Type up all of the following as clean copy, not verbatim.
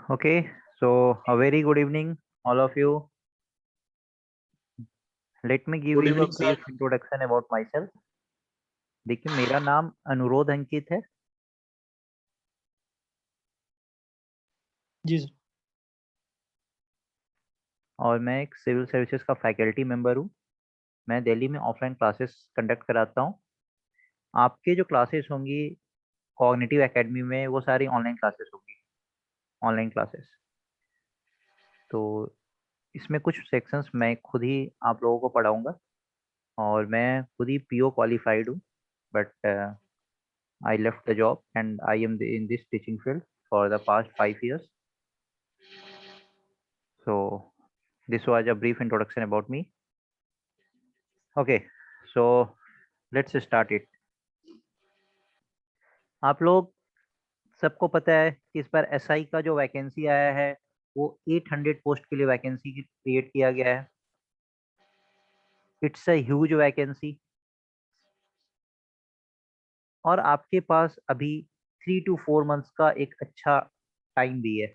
Okay, so a very good evening, all of you. Let me give Good you a evening, sir. brief introduction about myself. देखिए, मेरा नाम अनुरोध अंकित है जी sir. और मैं एक सिविल सर्विसेज का फैकल्टी मेंबर हूँ। मैं दिल्ली में ऑफलाइन क्लासेस कंडक्ट कराता हूँ। आपके जो क्लासेस होंगी कॉग्निटिव एकेडमी में, वो सारी ऑनलाइन क्लासेस होंगी, ऑनलाइन क्लासेस। तो इसमें कुछ सेक्शंस मैं खुद ही आप लोगों को पढ़ाऊँगा और मैं खुद ही पीओ क्वालिफाइड हूँ, but I left the job and I am in this teaching field for the past 5 years. So this was a brief introduction about me. Okay, so let's start it. आप लोग सबको पता है कि इस बार SI का जो वैकेंसी आया है वो 800 पोस्ट के लिए वैकेंसी क्रिएट किया गया है। इट्स अ ह्यूज वैकेंसी और आपके पास अभी 3 to 4 मंथ्स का एक अच्छा टाइम भी है।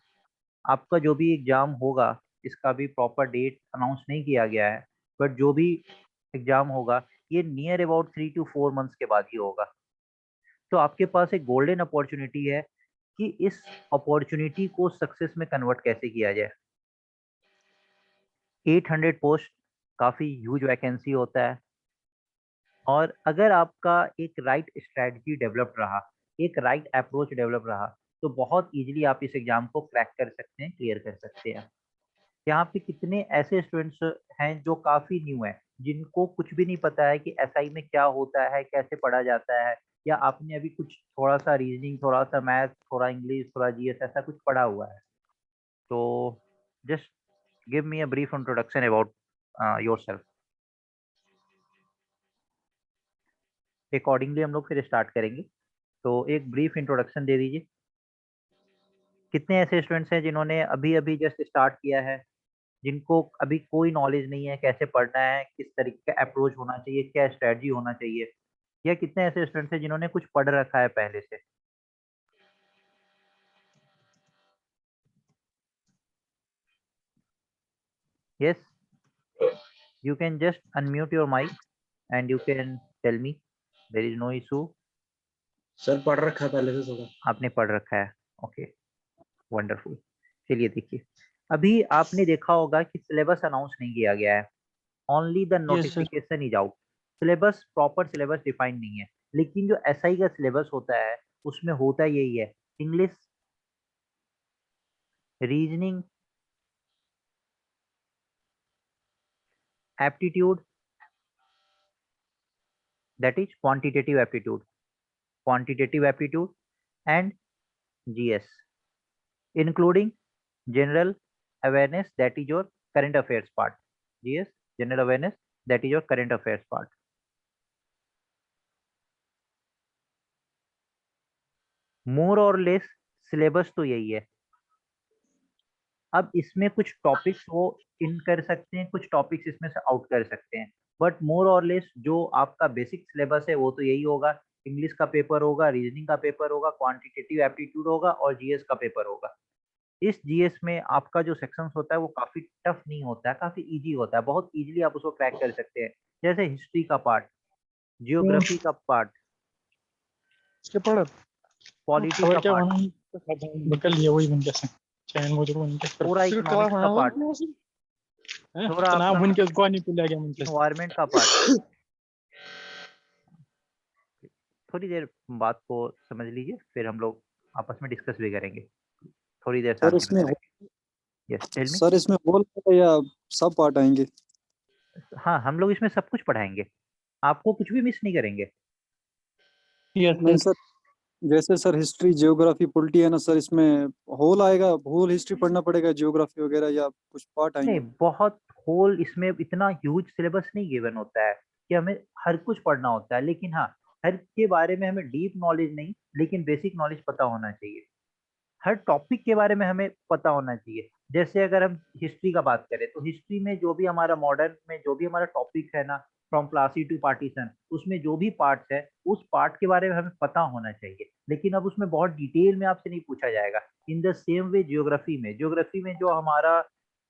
आपका जो भी एग्जाम होगा, इसका भी प्रॉपर डेट अनाउंस नहीं किया गया है, बट जो भी एग्जाम होगा ये नियर अबाउट 3 to 4 मंथ्स के बाद ही होगा। तो आपके पास एक गोल्डन अपॉर्चुनिटी है कि इस अपॉर्चुनिटी को सक्सेस में कन्वर्ट कैसे किया जाए। 800 पोस्ट काफ़ी ह्यूज वैकेंसी होता है और अगर आपका एक राइट स्ट्रैटेजी डेवलप रहा, एक राइट अप्रोच डेवलप रहा, तो बहुत इजीली आप इस एग्जाम को क्रैक कर सकते हैं, क्लियर कर सकते हैं। यहाँ पे कितने ऐसे स्टूडेंट्स हैं जो काफ़ी न्यू हैं, जिनको कुछ भी नहीं पता है कि एसआई में क्या होता है, कैसे पढ़ा जाता है, या आपने अभी कुछ थोड़ा-सा रीजनिंग, थोड़ा-सा मैथ्स, थोड़ा इंग्लिश, थोड़ा जीएस ऐसा कुछ पढ़ा हुआ है। तो just give me a brief introduction about yourself. Accordingly हम लोग फिर स्टार्ट करेंगे। तो एक ब्रीफ इंट्रोडक्शन दे दीजिए। कितने ऐसे स्टूडेंट्स हैं जिन्होंने अभी-अभी जस्ट स्टार्ट किया है, जिनको अभी कोई नॉलेज नहीं है कैसे पढ़ना है, किस तरीके का अप्रोच होना चाहिए, क्या स्ट्रेटजी होना चाहिए, या कितने ऐसे स्टूडेंट्स हैं जिन्होंने कुछ पढ़ रखा है पहले से? Yes, you can just unmute your mic and you can tell me. There is no issue. Sir पढ़ रखा है पहले से थोड़ा। आपने पढ़ रखा है, ओके, वंडरफुल। चलिए देखिए, अभी आपने देखा होगा कि सिलेबस अनाउंस नहीं किया गया है। Only the yes sir. Notification is out. Syllabus, proper syllabus defined नहीं है, लेकिन जो एसआई का सिलेबस होता है उसमें होता यही है: English, reasoning, aptitude, that is quantitative aptitude and GS, including general awareness, that is your current affairs part. GS, general awareness, that is your current affairs part. मोर और लेस सिलेबस तो यही है। अब इसमें कुछ टॉपिक्स वो इन कर सकते हैं, कुछ टॉपिक्स इसमें से आउट कर सकते हैं, बट मोर और लेस जो आपका बेसिक सिलेबस है वो तो यही होगा। इंग्लिश का पेपर होगा, रीजनिंग का पेपर होगा, क्वांटिटेटिव एप्टीट्यूड होगा और जीएस का पेपर होगा। इस जीएस में आपका जो सेक्शंस होता है वो काफी टफ नहीं होता है, काफी इजी होता है, बहुत इजीली आप उसको क्रैक कर सकते हैं। जैसे हिस्ट्री का पार्ट, जियोग्राफी का पार्ट, इसके पढ़ पॉलिटी खबर का क्या पार्ट, बना निकल लिया वही बन कैसे चैन मुझे बन के थोड़ा फिर कला इकोनॉमिक्स का बना पार्ट, है थोड़ा तना आपका बन के को निकल गया मन के इन्वायरमेंट का पार्ट। थोड़ी देर बात को समझ लीजिए, फिर हम लोग आपस में डिस्कस भी करेंगे। थोड़ी देर सर शांति इसमें बनाए रखें। Yes, tell me. सर इसमें होल या सब पार्ट आएंगे? हाँ, हम लोग इसमें सब कुछ पढ़ाएंगे, आपको कुछ भी मिस नहीं करेंगे। यस नहीं सर। सर, जैसे सर हिस्ट्री, जियोग्राफी, पॉलिटी है ना सर, इसमें होल आएगा, होल हिस्ट्री पढ़ना पड़ेगा, जियोग्राफी वगैरह, या कुछ पार्ट नहीं, आएंगे? बहुत होल, इसमें इतना ह्यूज सिलेबस नहीं गिवन होता है कि हमें हर कुछ पढ़ना होता है, लेकिन हाँ, हर के बारे में हमें डीप नॉलेज नहीं, लेकिन बेसिक नॉलेज पता होना चाहिए। हर टॉपिक के बारे में हमें पता होना चाहिए। जैसे अगर हम हिस्ट्री का बात करें तो हिस्ट्री में जो भी हमारा मॉडर्न में जो भी हमारा टॉपिक है ना, फ्रॉम प्लासी टू पार्टीशन, उसमें जो भी पार्ट्स है उस पार्ट के बारे में हमें पता होना चाहिए, लेकिन अब उसमें बहुत डिटेल में आपसे नहीं पूछा जाएगा। In the same way geography में जो हमारा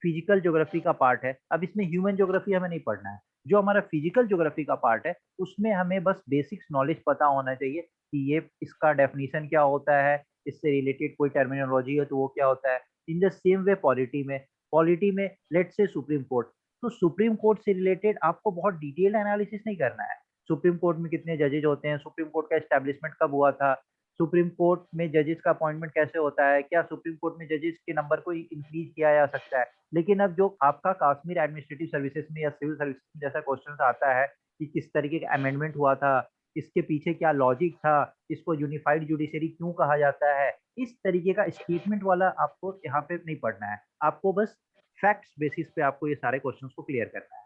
फिजिकल ज्योग्राफी का पार्ट है, अब इसमें ह्यूमन ज्योग्राफी हमें नहीं पढ़ना है। जो हमारा फिजिकल ज्योग्राफी का पार्ट है उसमें हमें बस बेसिक्स नॉलेज पता होना चाहिए कि ये इसका डेफिनेशन क्या होता है, इससे रिलेटेड कोई टर्मिनोलॉजी है तो वो क्या होता है। In the same way polity में लेट्स से सुप्रीम कोर्ट, तो सुप्रीम कोर्ट से रिलेटेड आपको बहुत डिटेल्ड एनालिसिस नहीं करना है। सुप्रीम कोर्ट में कितने जजेज होते हैं, सुप्रीम कोर्ट का एस्टेब्लिशमेंट कब हुआ था, सुप्रीम कोर्ट में जजेस का अपॉइंटमेंट कैसे होता है, क्या सुप्रीम कोर्ट में जजेस के नंबर को इंक्रीज किया जा सकता है। लेकिन अब जो आपका कश्मीर एडमिनिस्ट्रेटिव सर्विसेज में या सिविल सर्विसेज में जैसा क्वेश्चन आता है कि किस तरीके का अमेंडमेंट हुआ था, इसके पीछे क्या लॉजिक था, इसको यूनिफाइड जुडिशरी क्यों कहा जाता है, इस तरीके का स्टेटमेंट वाला आपको यहाँ पे नहीं पढ़ना है। आपको बस फैक्ट्स बेसिस पे आपको ये सारे क्वेश्चंस को क्लियर करना है।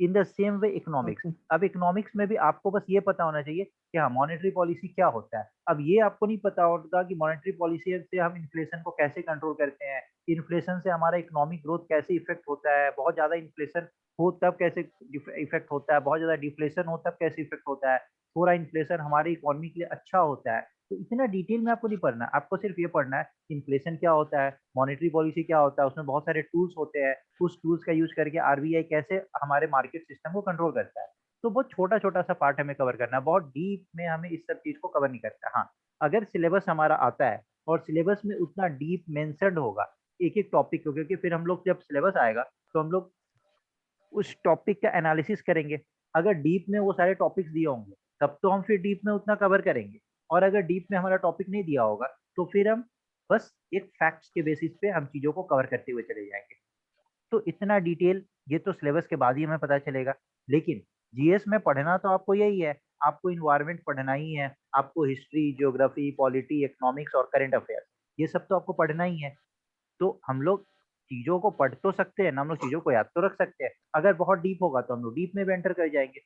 In the same way economics, अब इकोनॉमिक्स में भी आपको बस ये पता होना चाहिए कि हाँ मॉनेटरी पॉलिसी क्या होता है। अब ये आपको नहीं पता होगा कि मॉनेटरी पॉलिसी से हम इन्फ्लेशन को कैसे कंट्रोल करते हैं, इन्फ्लेशन से हमारा इकोनॉमिक ग्रोथ कैसे इफेक्ट होता है, बहुत ज्यादा इन्फ्लेशन हो तब कैसे इफेक्ट होता है, बहुत ज्यादा डिफ्लेशन हो तब कैसे इफेक्ट होता है, थोड़ा इन्फ्लेशन हमारी इकोनॉमी के लिए अच्छा होता है। तो इतना डिटेल में आपको नहीं पढ़ना है, आपको सिर्फ ये पढ़ना है इन्फ्लेशन क्या होता है, मॉनेटरी पॉलिसी क्या होता है, उसमें बहुत सारे टूल्स होते हैं, उस टूल्स का यूज करके आरबीआई कैसे हमारे मार्केट सिस्टम को कंट्रोल करता है। तो बहुत छोटा छोटा सा पार्ट हमें कवर करना है, बहुत डीप में हमें इस सब चीज को कवर नहीं करता। हाँ अगर सिलेबस हमारा आता है और सिलेबस में उतना डीप मेंशन्ड होगा एक एक टॉपिक को, क्योंकि फिर हम लोग जब सिलेबस आएगा तो हम लोग उस टॉपिक का एनालिसिस करेंगे। अगर डीप में वो सारे टॉपिक्स दिए होंगे तब तो हम फिर डीप में उतना कवर करेंगे, और अगर डीप में हमारा टॉपिक नहीं दिया होगा तो फिर हम बस एक फैक्ट्स के बेसिस पे हम चीजों को कवर करते हुए चले जाएंगे। तो इतना डिटेल ये तो सिलेबस के बाद ही हमें पता चलेगा। लेकिन जीएस में पढ़ना तो आपको यही है, आपको इन्वायरमेंट पढ़ना ही है, आपको हिस्ट्री, ज्योग्राफी, पॉलिटी, इकोनॉमिक्स और करंट अफेयर्स ये सब तो आपको पढ़ना ही है। तो हम लोग चीजों को पढ़ तो सकते हैं ना, हम लोग चीजों को याद तो रख सकते हैं। अगर बहुत डीप होगा तो हम लोग डीप में भी एंटर कर जाएंगे,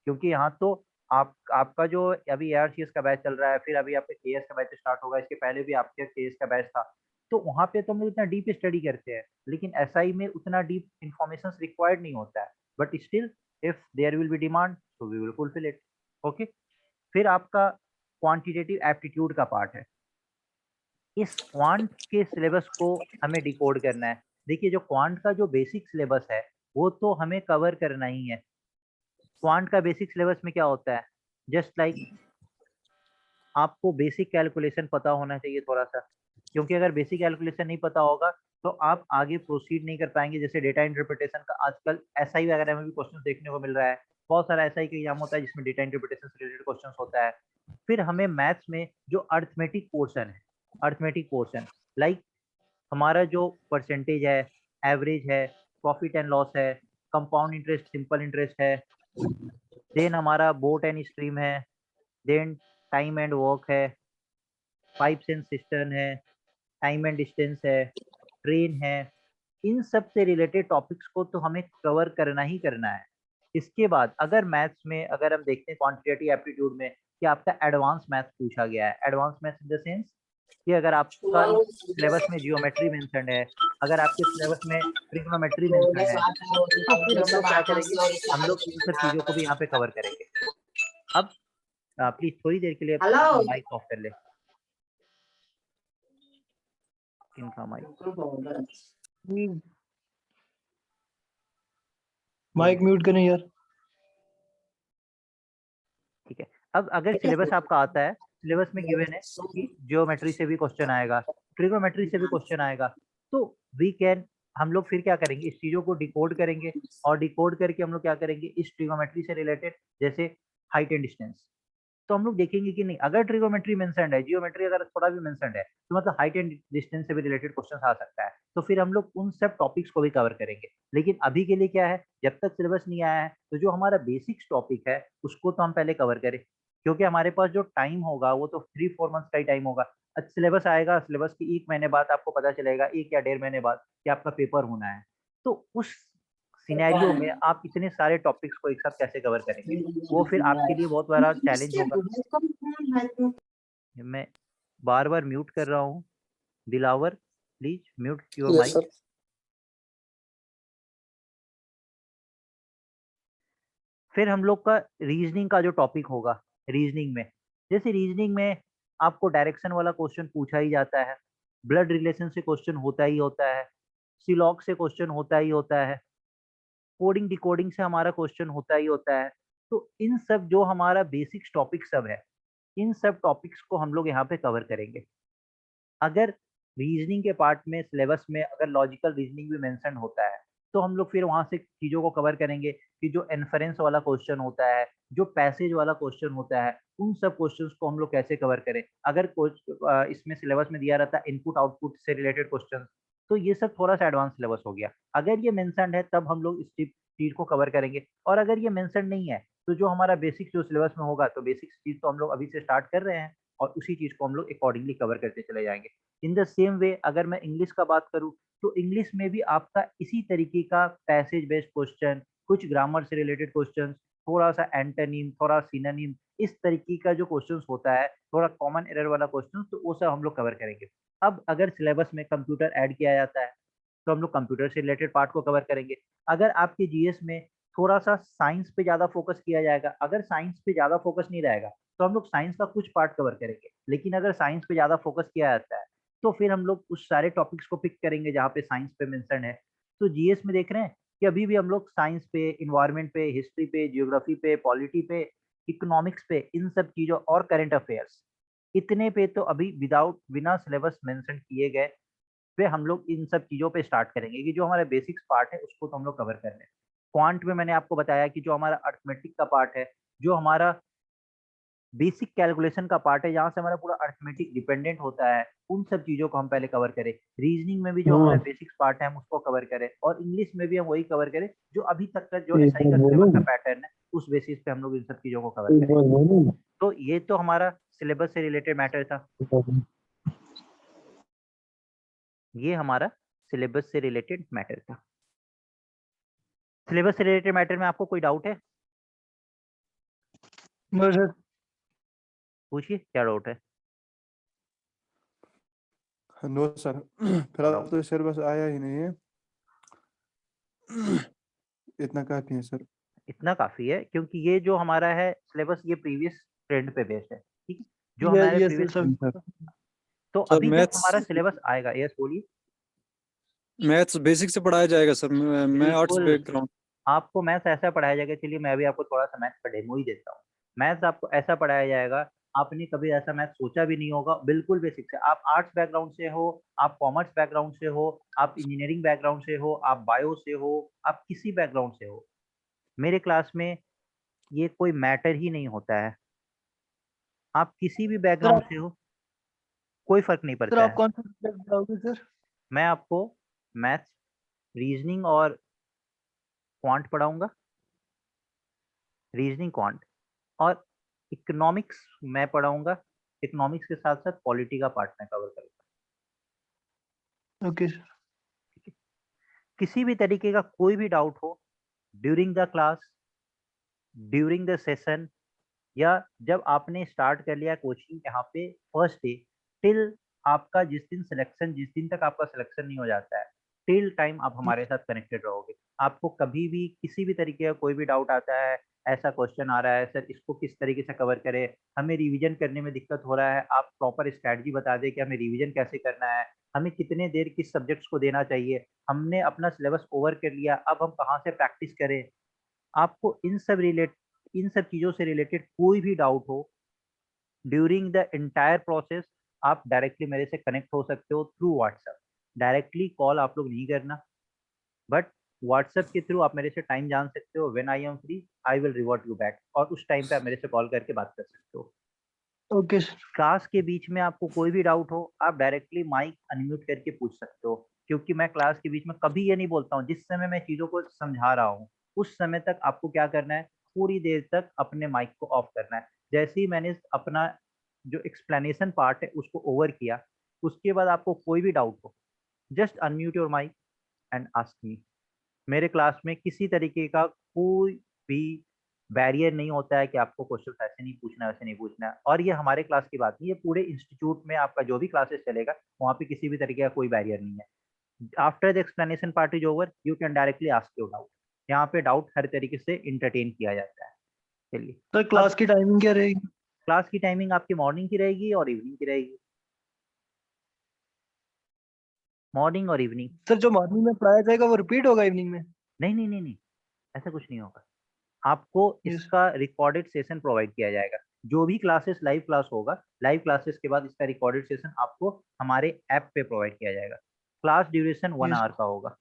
क्योंकि यहाँ तो आपका जो अभी एआरसीएस का बैच चल रहा है, फिर अभी आपका केएस का बैच स्टार्ट होगा, इसके पहले भी आपके केएस का बैच था। तो वहाँ पे तो हम लोग इतना डीप स्टडी करते हैं, लेकिन एसआई में उतना डीप इंफॉर्मेशन रिक्वायर्ड नहीं होता है। But still if there will be demand so we will fulfil it. Okay, फिर आपका क्वांटिटेटिव एप्टीट्यूड का पार्ट है। इस क्वांट के सिलेबस को हमें डिकोड करना है। देखिए जो क्वांट का जो बेसिक सिलेबस है वो तो हमें कवर करना ही है। क्वांट का बेसिक सिलेबस में क्या होता है, जस्ट लाइक आपको बेसिक कैलकुलेशन पता होना चाहिए थोड़ा सा, क्योंकि अगर बेसिक कैलकुलेशन नहीं पता होगा तो आप आगे प्रोसीड नहीं कर पाएंगे। जैसे डेटा इंटरप्रिटेशन का आजकल एसआई वगैरह में भी क्वेश्चन देखने को मिल रहा है, बहुत सारा एसआई का एग्जाम होता है जिसमें डेटा इंटरप्रिटेशन से रिलेटेड क्वेश्चन होता है। फिर हमें मैथ्स में जो अर्थमेटिक पोर्शन है, अर्थमेटिक पोर्शन लाइक हमारा जो परसेंटेज है, एवरेज है, प्रॉफिट एंड लॉस है, कंपाउंड इंटरेस्ट, सिंपल इंटरेस्ट है, देन हमारा बोट एंड स्ट्रीम है, देन टाइम एंड वर्क है, पाइप्स एंड सिस्टर्न है, टाइम एंड डिस्टेंस है, ट्रेन है। इन सब से रिलेटेड टॉपिक्स को तो हमें कवर करना ही करना है। इसके बाद अगर मैथ्स में अगर हम देखते हैं क्वांटिटेटिव एप्टीट्यूड में कि आपका एडवांस मैथ्स पूछा गया है, advance maths in the sense कि अगर आपका सिलेबस में जियोमेट्री मेंशन्ड है, अगर आपके सिलेबस में ट्रिग्नोमेट्री मेंशन्ड है, तो फिर हम लोग क्या करेंगे, हम लोग इन सब चीजों को भी यहाँ पे कवर करेंगे। अब प्लीज थोड़ी देर के लिए अपना माइक ऑफ कर ले, इनका माइक। माइक म्यूट करें यार। ठीक है, अब अगर सिलेबस आपका आता है, सिलेबस में गिवन है कि ज्योमेट्री से भी क्वेश्चन आएगा, ट्रिग्नोमेट्री से भी क्वेश्चन आएगा, तो वी कैन हम लोग फिर क्या करेंगे, इस चीजों को डिकोड करेंगे, और डिकोड करके हम लोग क्या करेंगे, इस ट्रिग्नोमेट्री से रिलेटेड जैसे हाइट एंड डिस्टेंस, तो हम लोग देखेंगे कि नहीं अगर ट्रिगोमेट्री मेंशन्ड है, जियोमेट्री अगर थोड़ा भी मेंशन्ड है, तो मतलब हाइट एंड डिस्टेंस से भी रिलेटेड क्वेश्चन आ सकता है। तो फिर हम लोग उन सब टॉपिक्स को भी कवर करेंगे। लेकिन अभी के लिए क्या है, जब तक सिलेबस नहीं आया है तो जो हमारा बेसिक्स टॉपिक है उसको तो हम पहले कवर करें, क्योंकि हमारे पास जो टाइम होगा वो तो 3-4 मंथ्स का ही टाइम होगा। सिलेबस आएगा, सिलेबस की 1 महीने बाद आपको पता चलेगा, 1 या 1.5 महीने बाद कि आपका पेपर होना है। तो उस सिनेरियो में आप इतने सारे टॉपिक्स को एक साथ कैसे कवर करेंगे, वो फिर आपके लिए बहुत बड़ा चैलेंज होगा। मैं बार बार म्यूट कर रहा हूँ, Dilawar please mute your yes mic. Sir. फिर हम लोग का रीजनिंग का जो टॉपिक होगा, रीजनिंग में जैसे रीजनिंग में आपको डायरेक्शन वाला क्वेश्चन पूछा ही जाता है, ब्लड रिलेशन से क्वेश्चन होता ही होता है, सिलॉग से क्वेश्चन होता ही होता है, कोडिंग डिकोडिंग से हमारा क्वेश्चन होता ही होता है। तो इन सब जो हमारा बेसिक्स टॉपिक सब है, इन सब टॉपिक्स को हम लोग यहाँ पे कवर करेंगे। अगर रीजनिंग के पार्ट में सिलेबस में अगर लॉजिकल रीजनिंग भी मेंशन होता है, तो हम लोग फिर वहां से चीजों को कवर करेंगे कि जो इन्फरेंस वाला क्वेश्चन होता है, जो पैसेज वाला क्वेश्चन होता है, उन सब क्वेश्चंस को हम लोग कैसे कवर करें। अगर इसमें सिलेबस में दिया रहता है इनपुट आउटपुट से रिलेटेड क्वेश्चन, तो ये सब थोड़ा सा एडवांस सिलेबस हो गया। अगर ये मेंशन है तब हम लोग इस चीज को कवर करेंगे, और अगर ये मेंशन नहीं है तो जो हमारा बेसिक जो सिलेबस में होगा, तो बेसिक चीज तो हम लोग अभी से स्टार्ट कर रहे हैं और उसी चीज को हम लोग अकॉर्डिंगली कवर करते चले जाएंगे। इन द सेम वे अगर मैं इंग्लिश का बात करूँ, तो इंग्लिश में भी आपका इसी तरीके का पैसेज बेस्ड क्वेश्चन, कुछ ग्रामर से रिलेटेड क्वेश्चन, थोड़ा सा एंटोनिम, थोड़ा सिनोनिम, इस तरीके का जो क्वेश्चन होता है, थोड़ा कॉमन एरर वाला क्वेश्चन, तो वो सब हम लोग कवर करेंगे। अब अगर सिलेबस में कंप्यूटर ऐड किया जाता है, तो हम लोग कंप्यूटर से रिलेटेड पार्ट को कवर करेंगे। अगर आपके जीएस में थोड़ा सा साइंस पे ज्यादा फोकस किया जाएगा, अगर साइंस पे ज्यादा फोकस नहीं रहेगा, तो हम लोग साइंस का कुछ पार्ट कवर करेंगे। लेकिन अगर साइंस पे ज्यादा फोकस किया जाता है, तो फिर हम लोग उस सारे टॉपिक्स को पिक करेंगे जहाँ पे साइंस पे मेंशन है। तो जीएस में देख रहे हैं कि अभी भी हम लोग साइंस पे, इन्वायरमेंट पे, हिस्ट्री पे, जियोग्राफी पे, पॉलिटी पे, इकोनॉमिक्स पे, इन सब चीजों और करंट अफेयर्स, इतने पे तो अभी विदाउट बिना सिलेबस मेंशन किए गए पे हम लोग इन सब चीजों पे स्टार्ट करेंगे कि जो हमारा बेसिक्स पार्ट है उसको तो हम लोग कवर कर लें। क्वांट में मैंने आपको बताया कि जो हमारा अर्थमेटिक का पार्ट है, जो हमारा बेसिक कैलकुलेशन का पार्ट है, जहाँ से हमारा पूरा अर्थमेटिक डिपेंडेंट होता है, उन सब चीजों को हम पहले कवर करें। रीजनिंग में भी जो हमारा बेसिक्स पार्ट है हम उसको कवर करें, और इंग्लिश में भी हम वही कवर करें जो अभी तक का जो एक एसआई बार का सिलेबस बोलूं का पैटर्न है, उस बेसिस पे हम लोग इन सब चीजों को कवर एक करें। बार बोलूं तो ये तो हमारा सिलेबस से रिलेटेड मैटर था। ये हमारा सिलेबस से रिलेटेड मैटर था। सिलेबस से रिलेटेड मैटर में आपको कोई डाउट है? सर पूछिए, क्या डाउट है? नो सर, फिलहाल तो सर बस आया ही नहीं है। इतना काफी है सर। इतना काफी है, क्योंकि ये जो हमारा है सिलेबस, ये प्रीवियस ट्रेंड पे बेस्ड है, ठीक है। जो हमारे यस प्रीवियस, सर तो सर अभी जब मैथ्स हमारा सिलेबस आएगा, यस बोलिए। मैथ्स बेसिक से पढ़ाया जाएगा सर। मैं आर्ट्स बिल्कुल, बैकग्राउंड। आपको मैथ्स ऐसा पढ़ाया जाएगा, चलिए मैं भी आपको थोड़ा सा मैथ्स का डेमो ही देता हूँ। मैथ्स आपको ऐसा पढ़ाया जाएगा, आपने कभी ऐसा मैथ सोचा भी नहीं होगा, बिल्कुल बेसिक से। आप आर्ट्स बैकग्राउंड से हो, आप कॉमर्स बैकग्राउंड से हो, आप इंजीनियरिंग बैकग्राउंड से हो, आप बायो से हो, आप किसी बैकग्राउंड से हो, मेरे क्लास में ये कोई मैटर ही नहीं होता है। आप किसी भी बैकग्राउंड से हो, कोई फर्क नहीं सर पड़ता आप है। कौन सा सब्जेक्ट पढ़ाओगे सर? मैं आपको मैथ्स, रीजनिंग और क्वांट पढ़ाऊंगा, रीजनिंग, क्वांट, और इकोनॉमिक्स मैं पढ़ाऊंगा। इकोनॉमिक्स के साथ साथ पॉलिटी का पार्ट मैं कवर करूंगा। Okay sir. किसी भी तरीके का कोई भी डाउट हो during the class, during the session, या जब आपने स्टार्ट कर लिया कोचिंग यहाँ पे फर्स्ट डे, टिल आपका जिस दिन सिलेक्शन, जिस दिन तक आपका सिलेक्शन नहीं हो जाता है, टिल टाइम आप हमारे साथ कनेक्टेड रहोगे। आपको कभी भी किसी भी तरीके का कोई भी डाउट आता है, ऐसा क्वेश्चन आ रहा है सर इसको किस तरीके से कवर करें, हमें रिवीजन करने में दिक्कत हो रहा है, आप प्रॉपर स्ट्रैटेजी बता दें कि हमें रिवीजन कैसे करना है, हमें कितने देर किस सब्जेक्ट्स को देना चाहिए, हमने अपना सिलेबस ओवर कर लिया, अब हम कहाँ से प्रैक्टिस करें। आपको इन सब चीज़ों से रिलेटेड कोई भी डाउट हो ड्यूरिंग द एंटायर प्रोसेस, आप डायरेक्टली मेरे से कनेक्ट हो सकते हो थ्रू व्हाट्सएप। डायरेक्टली कॉल आप लोग नहीं करना, बट व्हाट्सएप के थ्रू आप मेरे से टाइम जान सकते हो। When I am free I will revert you back, और उस टाइम पे आप मेरे से कॉल करके बात कर सकते हो। Okay sir. क्लास के बीच में आपको कोई भी डाउट हो, आप डायरेक्टली माइक अनम्यूट करके पूछ सकते हो, क्योंकि मैं क्लास के बीच में कभी ये नहीं बोलता हूँ। जिस समय मैं चीज़ों को समझा रहा हूँ, उस समय तक आपको क्या करना है, थोड़ी देर तक अपने माइक को ऑफ करना है। जैसे ही मैंने अपना जो एक्सप्लेनेशन पार्ट है उसको ओवर किया, उसके बाद आपको कोई भी डाउट हो, just unmute your mic and ask me. मेरे क्लास में किसी तरीके का कोई भी बैरियर नहीं होता है कि आपको क्वेश्चन ऐसे नहीं पूछना, वैसे नहीं पूछना है। और ये हमारे क्लास की बात नहीं, ये पूरे इंस्टीट्यूट में आपका जो भी क्लासेस चलेगा, वहाँ पे किसी भी तरीके का कोई बैरियर नहीं है। After the explanation part is over, you can directly ask your doubt. यहाँ पे डाउट हर तरीके से इंटरटेन किया जाता है। चलिए, सर क्लास की टाइमिंग क्या रहेगी? क्लास की टाइमिंग आपकी मॉर्निंग की रहेगी और इवनिंग की रहेगी। मॉर्निंग और इवनिंग। सर जो मॉर्निंग में पढ़ाया जाएगा वो रिपीट होगा इवनिंग में? नहीं नहीं नहीं नहीं, ऐसा कुछ नहीं होगा। आपको Yes. इसका रिकॉर्डेड सेशन प्रोवाइड किया जाएगा। जो भी क्लासेस लाइव क्लास होगा, लाइव क्लासेस के बाद इसका रिकॉर्डेड सेशन आपको हमारे ऐप पे प्रोवाइड किया जाएगा। Class duration 1 Yes. आवर का होगा।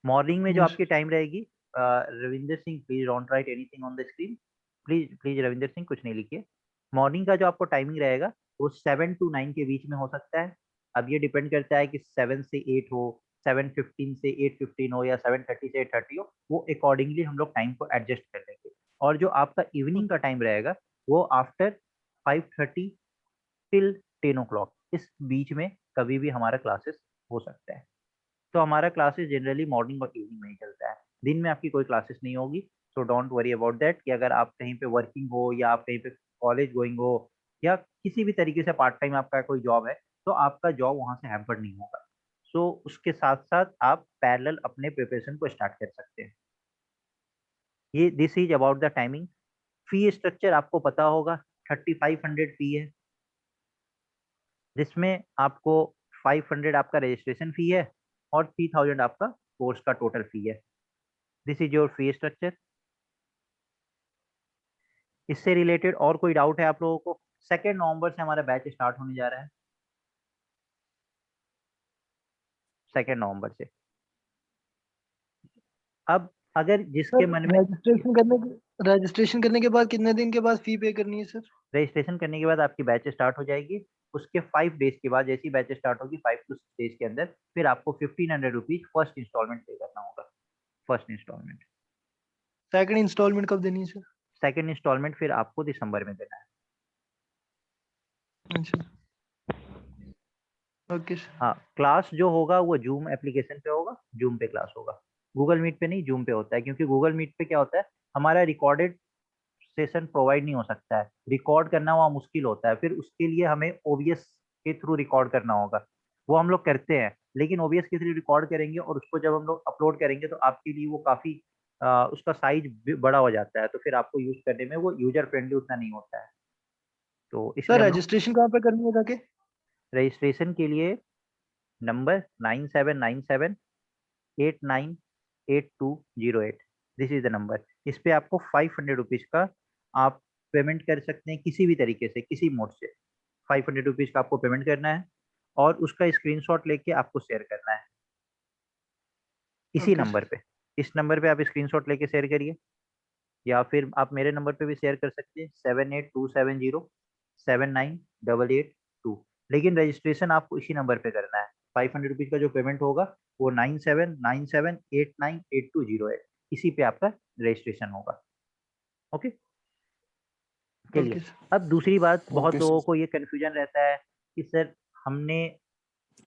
मॉर्निंग में जो Yes. आपकी टाइम रहेगी, Ravinder Singh please don't write anything on the screen. Please please Ravinder Singh कुछ नहीं लिखिए। मॉर्निंग का जो आपको टाइमिंग रहेगा वो 7 to 9 के बीच में हो सकता है। अब ये डिपेंड करता है कि 7 से 8 हो, 7:15 से 8:15 हो या 7:30 से 8:30 हो, वो अकॉर्डिंगली हम लोग टाइम को एडजस्ट कर लेंगे। और जो आपका इवनिंग का टाइम रहेगा वो आफ्टर 5:30 टिल 10 o'clock, इस बीच में कभी भी हमारा क्लासेस हो सकता है। तो हमारा क्लासेस जनरली मॉर्निंग और इवनिंग में ही चलता है। दिन में आपकी कोई क्लासेस नहीं होगी। So don't worry about that कि अगर आप कहीं पे वर्किंग हो या आप कहीं पे कॉलेज गोइंग हो या किसी भी तरीके से पार्ट टाइम आपका कोई जॉब है, तो आपका जॉब वहाँ से हैम्पर नहीं होगा। सो उसके साथ साथ आप पैरेलल अपने प्रिपरेशन को स्टार्ट कर सकते हैं। ये this is about the timing. Fee structure आपको पता होगा, 3500 फी है, जिसमें आपको 500 आपका रजिस्ट्रेशन फी है और 3000 आपका कोर्स का टोटल फी है। This is your fee structure. इससे रिलेटेड और कोई डाउट है आप लोगों को? 2 नवंबर से हमारा बैच स्टार्ट होने जा रहा है। 2 नवंबर से। अब अगर जिसके मन में रजिस्ट्रेशन करने के बाद कितने दिन के बाद फी पे करनी है सर? रजिस्ट्रेशन करने के बाद आपकी बैच स्टार्ट हो जाएगी। उसके 5 डेज के बाद जैसी बैच स्टार्ट होगी 5 to 6 डेज के अंदर फिर आपको 1500 रुपीज फर्स्ट इंस्टॉलमेंट पे करना होगा। First instalment. सेकंड इंस्टॉलमेंट कब देनी है सर? सेकंड इंस्टॉलमेंट फिर आपको दिसंबर में देना है। अच्छा, ओके सर। हाँ, क्लास जो होगा वो जूम एप्लीकेशन पे होगा। जूम पे क्लास होगा, गूगल मीट पे नहीं, जूम पे होता है। क्योंकि गूगल मीट पे क्या होता है, हमारा रिकॉर्डेड सेशन प्रोवाइड नहीं हो सकता है। रिकॉर्ड करना वहाँ मुश्किल होता है, फिर उसके लिए हमें ओबीएस के थ्रू रिकॉर्ड करना होगा। वो हम लोग करते हैं, लेकिन ओबीएस के थ्रू रिकॉर्ड करेंगे और उसको जब हम लोग अपलोड करेंगे तो आपके लिए वो काफ़ी उसका साइज बड़ा हो जाता है, तो फिर आपको यूज करने में वो यूजर फ्रेंडली उतना नहीं होता है। तो इसलिए सर हम लोग रजिस्ट्रेशन कहाँ पे करनी है जाके? रजिस्ट्रेशन के लिए number 9797898208, this is the number. इस पे आपको 500 रुपीज का आप पेमेंट कर सकते हैं किसी भी तरीके से, किसी मोड से। 500 रुपीज का आपको पेमेंट करना है और उसका स्क्रीनशॉट लेके आपको शेयर करना है इसी ओके नंबर पे। इस नंबर पे आप स्क्रीनशॉट लेके शेयर करिए, या फिर आप मेरे नंबर पे भी शेयर कर सकते हैं 7827079882। लेकिन रजिस्ट्रेशन आपको इसी नंबर पे करना है। 500 रुपीज का जो पेमेंट होगा वो 9797898208, इसी पे आपका रजिस्ट्रेशन होगा। ओके, चलिए। Okay sir. अब दूसरी बात, बहुत ओके लोगों सर। को ये कंफ्यूजन रहता है कि सर हमने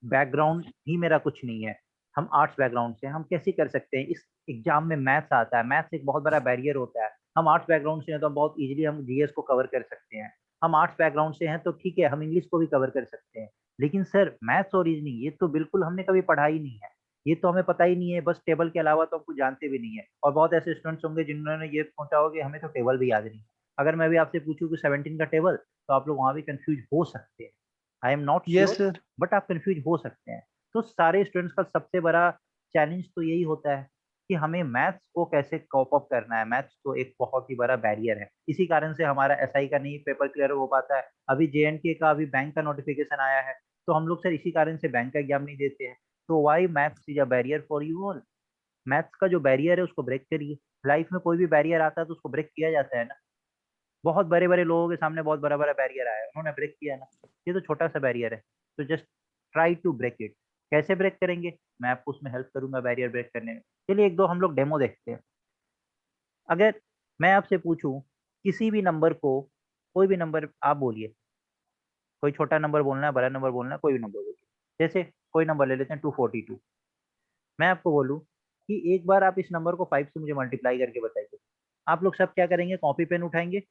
बैकग्राउंड ही मेरा कुछ नहीं है, हम आर्ट्स बैकग्राउंड से, हम कैसे कर सकते हैं? इस एग्जाम में मैथ्स आता है, मैथ्स एक बहुत बड़ा बैरियर होता है। हम आर्ट्स बैकग्राउंड से हैं तो हम बहुत इजीली हम जीएस को कवर कर सकते हैं। हम आर्ट्स बैकग्राउंड से हैं तो ठीक है, हम इंग्लिश को भी कवर कर सकते हैं। लेकिन सर मैथ्स और रीजनिंग ये तो बिल्कुल हमने कभी पढ़ा ही नहीं है, ये तो हमें पता ही नहीं है, बस टेबल के अलावा तो हम कुछ जानते भी नहीं है। और बहुत ऐसे स्टूडेंट्स होंगे जिन्होंने ये सोचा होगा कि हमें तो टेबल भी याद नहीं है। अगर मैं भी आपसे पूछूं कि 17 का टेबल, तो आप लोग वहां भी कंफ्यूज हो सकते हैं। I am not yes sure, sir. But आप कंफ्यूज हो सकते हैं। तो सारे स्टूडेंट्स का सबसे बड़ा चैलेंज तो यही होता है कि हमें मैथ्स को कैसे कॉप अप करना है। मैथ्स तो एक बहुत ही बड़ा बैरियर है, इसी कारण से हमारा एसआई का नहीं पेपर क्लियर हो पाता है। अभी जेएनके का अभी बैंक का नोटिफिकेशन आया है, तो हम लोग सर इसी कारण से बैंक का एग्जाम नहीं देते हैं। तो why maths is a barrier for you all. Maths का जो बैरियर है उसको ब्रेक करिए। लाइफ में कोई भी बैरियर आता है तो उसको ब्रेक किया जाता है ना। बहुत बड़े बड़े लोगों के सामने बहुत बड़ा बड़ा बैरियर आया है, उन्होंने ब्रेक किया ना। ये तो छोटा सा बैरियर है, तो just try to break it. कैसे ब्रेक करेंगे, मैं आपको उसमें हेल्प करूंगा बैरियर ब्रेक करने में। चलिए एक दो हम लोग डेमो देखते हैं। अगर मैं आपसे पूछूं किसी भी नंबर को, कोई भी नंबर आप बोलिए, कोई छोटा नंबर बोलना है, बड़ा नंबर बोलना है, कोई भी नंबर बोलिए। जैसे कोई नंबर ले लेते हैं 242। मैं आपको बोलूं कि एक बार आप इस नंबर को 5 से मुझे मल्टीप्लाई करके बताइए। आप लोग सब क्या करेंगे, कॉपी पेन उठाएंगे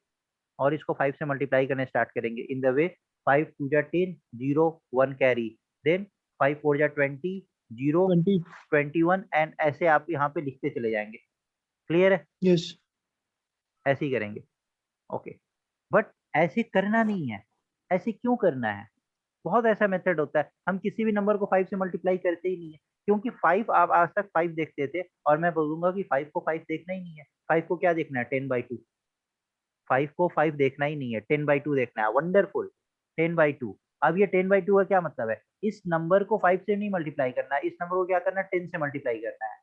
और इसको 5 से मल्टीप्लाई करने स्टार्ट करेंगे इन द वे 5 2 जा 10, 0 1 कैरी, देन 5 4 जा 20, 0 20 21 एंड ऐसे आप यहाँ पे लिखते चले जाएंगे। क्लियर है? यस ऐसे ही करेंगे। ओके, बट ऐसे करना नहीं है। ऐसे क्यों करना है? बहुत ऐसा मेथड होता है, हम किसी भी नंबर को 5 से मल्टीप्लाई करते ही नहीं है, क्योंकि 5 आप आज तक 5 देखते थे और मैं बोलूंगा कि 5 को 5 देखना ही नहीं है। 5 को क्या देखना है? 10/2। 5 को 5 देखना ही नहीं है, 10/2 देखना है। वंडरफुल, 10/2। अब ये 10/2 का क्या मतलब है? इस नंबर को 5 से नहीं मल्टीप्लाई करना है, इस नंबर को क्या करना है? 10 से मल्टीप्लाई करना है।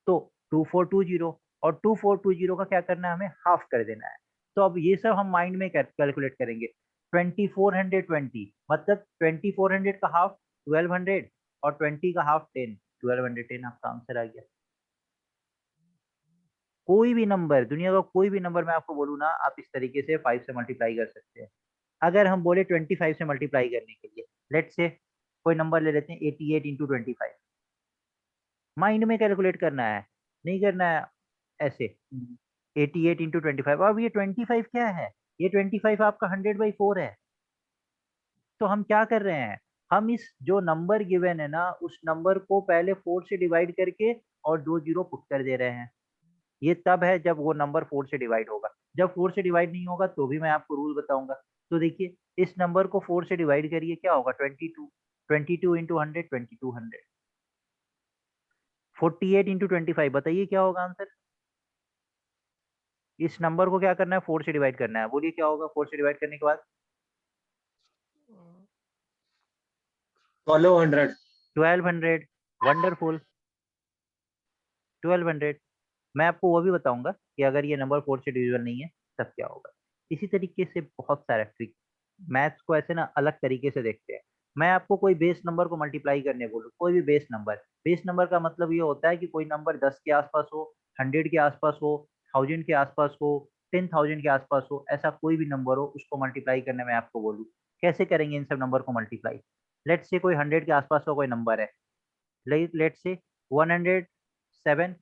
तो 2420 और 2420 का क्या करना है? हमें हाफ कर देना है। तो अब ये सब हम माइंड में कैलकुलेट करेंगे। 2420 मतलब 2400 का हाफ 1200 और 20 का हाफ 10। 1210 आपका आंसर आ गया। कोई भी नंबर, दुनिया का कोई भी नंबर मैं आपको बोलूँ ना, आप इस तरीके से 5 से मल्टीप्लाई कर सकते हैं। अगर हम बोले 25 से मल्टीप्लाई करने के लिए, लेट्स से कोई नंबर ले लेते हैं 88 इंटू 25। माइंड में कैलकुलेट करना है, नहीं करना है ऐसे। 88 इंटू 25। अब ये 25 क्या है? ये 25 आपका 100/4 है। तो हम क्या कर रहे हैं? हम इस जो नंबर गिवन है ना, उस नंबर को पहले 4 से डिवाइड करके और 2 जीरो पुट कर दे रहे हैं। ये तब है जब वो नंबर 4 से डिवाइड होगा। जब 4 से डिवाइड नहीं होगा तो भी मैं आपको रूल बताऊंगा। तो देखिए, इस नंबर को 4 से डिवाइड करिए, क्या होगा? 22। 22 इंटू 100, 2200। 48 इंटू 25, बताइए क्या होगा आंसर? इस नंबर को क्या करना है? 4 से डिवाइड करना है। बोलिए क्या होगा 4 से डिवाइड करने के बाद? 1200 1200। वंडरफुल, 1200। मैं आपको वो भी बताऊंगा कि अगर ये नंबर 4 से डिविजिबल नहीं है तब क्या होगा। इसी तरीके से बहुत सारे ट्रिक, मैथ्स को ऐसे ना अलग तरीके से देखते हैं। मैं आपको कोई बेस नंबर को मल्टीप्लाई करने बोलूँ, कोई भी बेस नंबर का मतलब ये होता है कि कोई नंबर 10 के आसपास हो, 100 के आसपास हो, 1000 के आसपास हो, 10,000 के आसपास हो, ऐसा कोई भी नंबर हो उसको मल्टीप्लाई करने में आपको बोलूँ। कैसे करेंगे इन सब नंबर को मल्टीप्लाई? लेट्स से कोई 100 के आसपास का कोई नंबर है, लेट्स से 107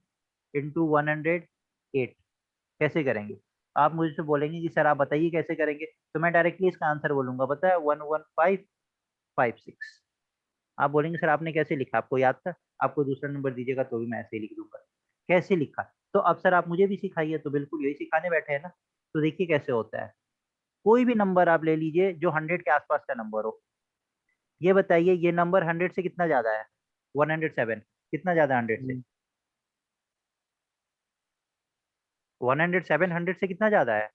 इंटू 108। कैसे करेंगे? आप मुझसे बोलेंगे कि सर आप बताइए कैसे करेंगे, तो मैं डायरेक्टली इसका आंसर बोलूंगा, पता है? 11556। आप बोलेंगे सर आपने कैसे लिखा, आपको याद था? आपको दूसरा नंबर दीजिएगा तो भी मैं ऐसे ही लिख दूंगा। कैसे लिखा? तो अब सर आप मुझे भी सिखाइए। तो बिल्कुल यही सिखाने बैठे हैं ना। तो देखिए कैसे होता है। कोई भी नंबर आप ले लीजिए जो 100 के आसपास का नंबर हो। ये बताइए ये नंबर 100 से कितना ज्यादा है? 107 कितना ज्यादा 100 से? 107 100 से कितना ज्यादा है?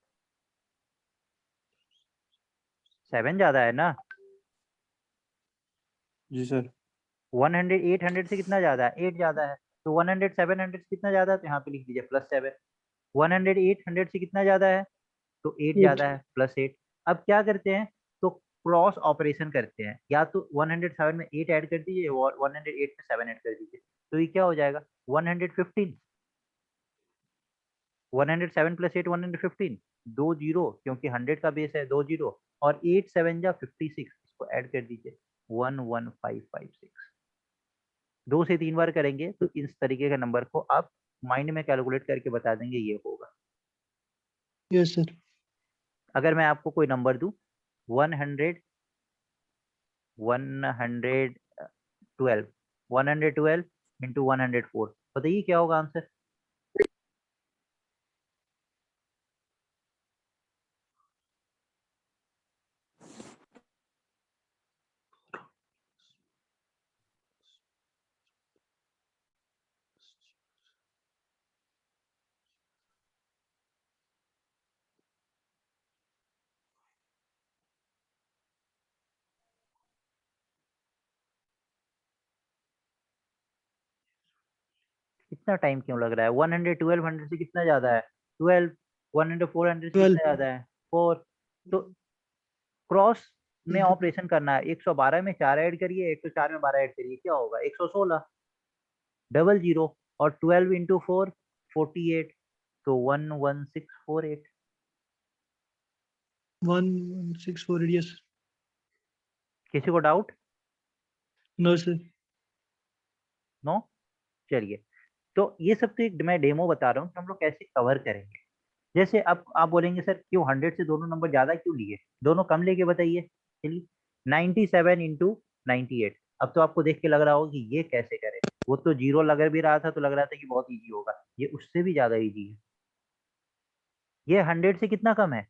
7 ज्यादा है ना। जी सर। 108 100 से कितना ज्यादा है? 8 ज्यादा है। तो 107 100 से कितना ज्यादा है? तो यहाँ पे लिख दीजिए +7। 108 100 से कितना ज्यादा है? तो 8 8 ज्यादा है, +8। अब क्या करते हैं? तो क्रॉस ऑपरेशन करते हैं, या तो 107 में 8 ऐड कर दीजिए और 108 में 7 ऐड कर दीजिए। तो ये क्या हो जाएगा? 115। 107 + 8 115। 2 जीरो, क्योंकि 100 का बेस है 2 जीरो, और 8 7 जा 56, इसको ऐड कर दीजिए 11556। 2 से 3 बार करेंगे तो इस तरीके के नंबर को आप माइंड में कैलकुलेट करके बता देंगे ये होगा। यस सर अगर मैं आपको कोई नंबर दूं 100 112 112 इंटू 104, बताइए क्या होगा आंसर? इतना टाइम क्यों लग रहा है? 112 100 से कितना ज्यादा है? 12। 104 100 से 12 कितना ज्यादा है? 4। तो क्रॉस में ऑपरेशन करना है। 112 में 4 ऐड करिए, 104 में 12 ऐड करिए, क्या होगा? 116। डबल जीरो, और 12 इंटू 4 48, तो 11648। 1648 यस किसी को डाउट? No sir no. चलिए, तो ये सब तो एक मैं डेमो बता रहा हूँ कि हम लोग कैसे कवर करेंगे। जैसे अब आप बोलेंगे सर क्यों 100 से दोनों नंबर ज्यादा क्यों लिए, दोनों कम लेके बताइए। चलिए 97 इंटू 98, अब तो आपको देख के लग रहा होगा कि ये कैसे करें, वो तो जीरो लग भी रहा था तो लग रहा था कि बहुत इजी होगा, ये उससे भी ज्यादा इजी है। ये 100 से कितना कम है?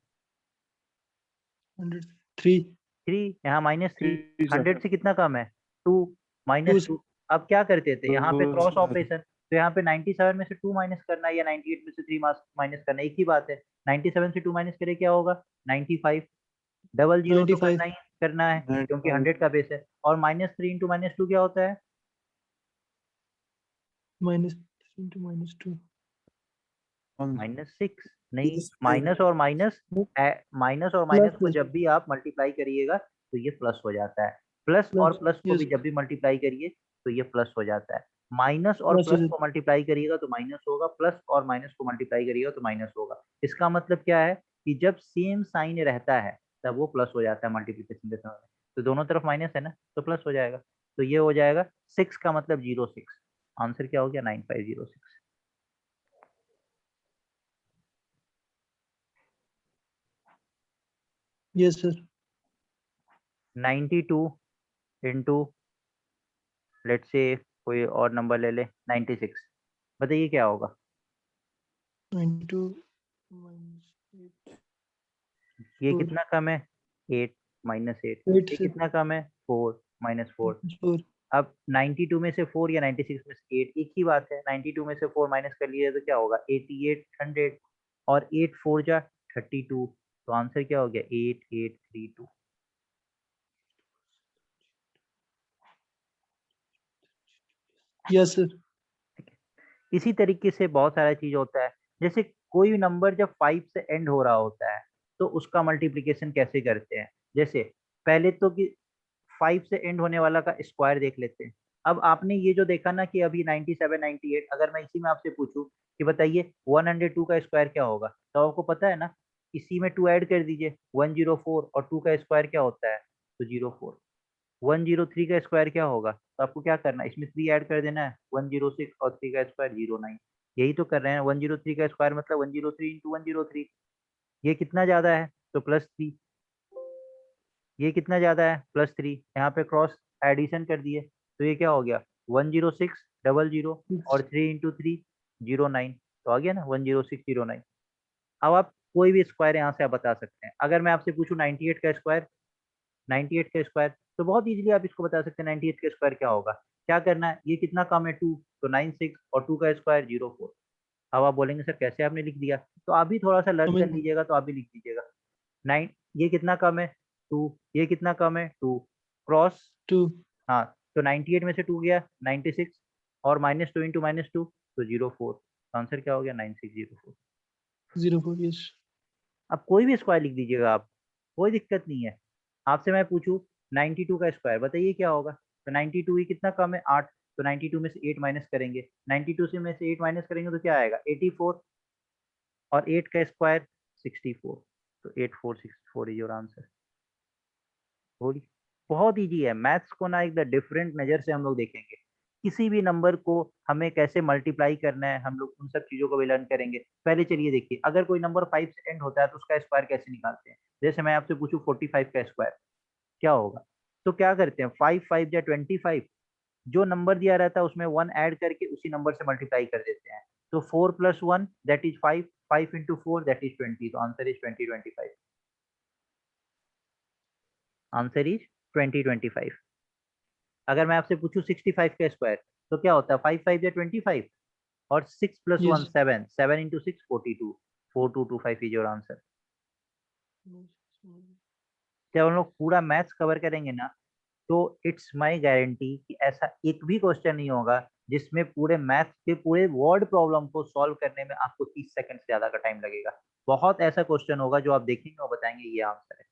103 3, यहाँ -3। जी सर 100 से कितना कम है? 2, 2 -2। अब क्या करते थे यहाँ पे 2 क्रॉस सर ऑपरेशन, तो यहाँ पे 97 में से 2 माइनस करना है या 98 में से 3 माइनस करना है, एक ही बात है। 97 से 2 माइनस करे क्या होगा? 95। डबल जीरो तो 95 करना ही करना है क्योंकि 95 100 का बेस है। और -3 इंटू -2 क्या होता है? -2 -6। नहीं, Yes, माइनस और माइनस, माइनस और माइनस को प्लस जब भी आप मल्टीप्लाई करिएगा तो ये प्लस हो जाता है। प्लस और प्लस प्लस को भी यस जब भी मल्टीप्लाई करिए तो ये प्लस हो जाता है। माइनस और प्लस प्लस को मल्टीप्लाई करिएगा तो माइनस होगा, प्लस और माइनस को मल्टीप्लाई करिएगा तो माइनस होगा। इसका मतलब क्या है कि जब सेम साइन रहता है तब वो प्लस हो जाता है मल्टीप्लिकेशन के समय में। तो दोनों तरफ माइनस है ना, तो प्लस हो जाएगा। तो ये हो जाएगा 6 का मतलब 06। आंसर क्या हो गया? 9506। Yes sir 92 into, let's say कोई और नंबर ले ले, 96। बताइए क्या होगा? 92 -8 ये 4 कितना कम है? 8 -8। 8 ये से कितना कम है? 4 -4। 4 अब 92 में से 4 या 96 में से 8 एक ही बात है। 92 में से 4 माइनस कर लिए तो क्या होगा? 88 100। और 8 4 जा 32। तो आंसर क्या हो गया? 8832। यस सर इसी तरीके से बहुत सारा चीज होता है। जैसे कोई नंबर जब 5 से एंड हो रहा होता है तो उसका मल्टीप्लिकेशन कैसे करते हैं? जैसे पहले तो कि 5 से एंड होने वाला का स्क्वायर देख लेते हैं। अब आपने ये जो देखा ना कि अभी 97 98, अगर मैं इसी में आपसे पूछूं कि बताइए 102 का स्क्वायर क्या होगा, तो आपको पता है ना, इसी में 2 ऐड कर दीजिए, 104, और 2 का स्क्वायर क्या होता है? तो 04। 103 का स्क्वायर क्या होगा? तो आपको क्या करना है, इसमें 3 ऐड कर देना है, 106, और 3 का स्क्वायर 09। यही तो कर रहे हैं। 103 का स्क्वायर मतलब 103 इंटू 103। ये कितना ज्यादा है? तो +3। ये कितना ज्यादा है? +3। यहाँ पे क्रॉस एडिशन कर दिए तो ये क्या हो गया? 106 00, और 3 इंटू 3 09। तो आ गया ना 10609। अब आप कोई भी स्क्वायर यहाँ से आप बता सकते हैं। अगर मैं आपसे पूछूं 98 का स्क्वायर, 98 का स्क्वायर, तो बहुत इजीली आप इसको बता सकते हैं 98 का स्क्वायर क्या होगा। क्या करना है, ये कितना कम है? 2, तो 96, और 2 का स्क्वायर 04। अब आप बोलेंगे सर कैसे आपने लिख दिया, तो आप भी थोड़ा सा लर्न समझ कर लीजिएगा तो आप भी लिख दीजिएगा। 9, ये कितना कम है? 2, ये कितना कम है? 2, क्रॉस। 2 हाँ, तो 98 में से 2 गया 96, और -2 इंटू -2 तो 04। आंसर क्या हो गया? 9604। 04 यस अब कोई भी स्क्वायर लिख दीजिएगा आप, कोई दिक्कत नहीं है। आपसे मैं पूछूं 92 का स्क्वायर, बताइए क्या होगा? तो 92 ही कितना कम है? 8। तो 92 में से 8 माइनस करेंगे, 92 से में से 8 माइनस करेंगे तो क्या आएगा? 84। और 8 का स्क्वायर 64। तो 8464 इज योर आंसर। होगी। बहुत इजी है मैथ्स को ना, एक द डिफरेंट नज़र से हम लोग देखेंगे। किसी भी नंबर को हमें कैसे मल्टीप्लाई करना है, हम लोग उन सब चीज़ों को भी लर्न करेंगे। पहले चलिए देखिए, अगर कोई नंबर 5 से एंड होता है तो उसका स्क्वायर कैसे निकालते हैं? जैसे मैं आपसे पूछूं 45 का स्क्वायर क्या होगा, तो क्या करते हैं? 5 5 या 25, जो नंबर दिया रहता है उसमें 1 ऐड करके उसी नंबर से मल्टीप्लाई कर देते हैं। तो 4 + 1 that is 5, 5 into 4 that is 20। तो आंसर इज 2025। Answer is 2025। अगर मैं आपसे पूछूं 65 का स्क्वायर तो क्या होता है? 5 5 या 25, और 6 + 1 yes 7, 7 into 6 42। 4225 is your answer. जब हम लोग पूरा मैथ्स कवर करेंगे ना, तो इट्स माय गारंटी कि ऐसा एक भी क्वेश्चन नहीं होगा जिसमें पूरे मैथ्स के पूरे वर्ड प्रॉब्लम को सॉल्व करने में आपको 30 सेकंड से ज्यादा का टाइम लगेगा। बहुत ऐसा क्वेश्चन होगा जो आप देखेंगे और बताएंगे ये आंसर है।